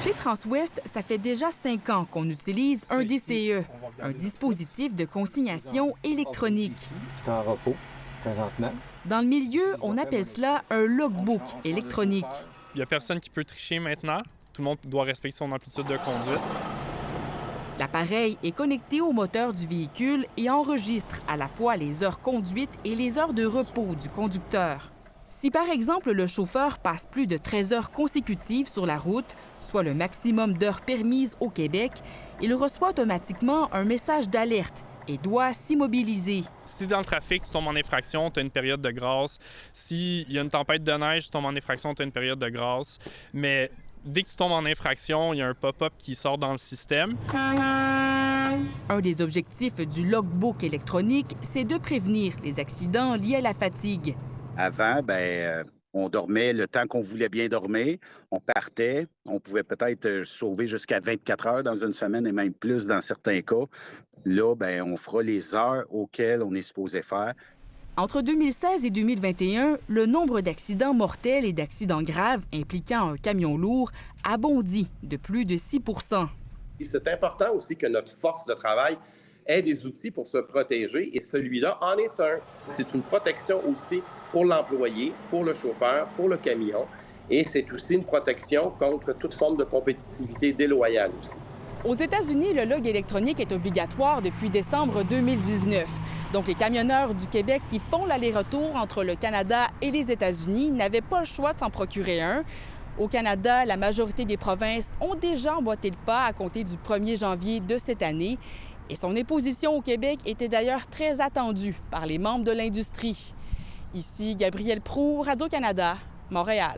Chez Transwest, ça fait déjà 5 ans qu'on utilise un DCE, un dispositif de consignation électronique. C'est en repos, présentement. Dans le milieu, on appelle cela un logbook électronique. Il n'y a personne qui peut tricher maintenant. Tout le monde doit respecter son amplitude de conduite. L'appareil est connecté au moteur du véhicule et enregistre à la fois les heures conduites et les heures de repos du conducteur. Si par exemple le chauffeur passe plus de 13 heures consécutives sur la route, soit le maximum d'heures permises au Québec, il reçoit automatiquement un message d'alerte et doit s'immobiliser. Si dans le trafic, tu tombes en infraction, tu as une période de grâce. S'il y a une tempête de neige, tu tombes en infraction, tu as une période de grâce. Mais dès que tu tombes en infraction, il y a un pop-up qui sort dans le système. Un des objectifs du logbook électronique, c'est de prévenir les accidents liés à la fatigue. Avant, on dormait le temps qu'on voulait bien dormir. On partait. On pouvait peut-être sauver jusqu'à 24 heures dans une semaine et même plus dans certains cas. Là, on fera les heures auxquelles on est supposé faire. Entre 2016 et 2021, le nombre d'accidents mortels et d'accidents graves impliquant un camion lourd a bondi de plus de 6 %. Et c'est important aussi que notre force de travail ait des outils pour se protéger et celui-là en est un. C'est une protection aussi pour l'employé, pour le chauffeur, pour le camion et c'est aussi une protection contre toute forme de compétitivité déloyale aussi. Aux États-Unis, le log électronique est obligatoire depuis décembre 2019. Donc, les camionneurs du Québec qui font l'aller-retour entre le Canada et les États-Unis n'avaient pas le choix de s'en procurer un. Au Canada, la majorité des provinces ont déjà emboîté le pas à compter du 1er janvier de cette année. Et son imposition au Québec était d'ailleurs très attendue par les membres de l'industrie. Ici Gabrielle Proulx, Radio-Canada, Montréal.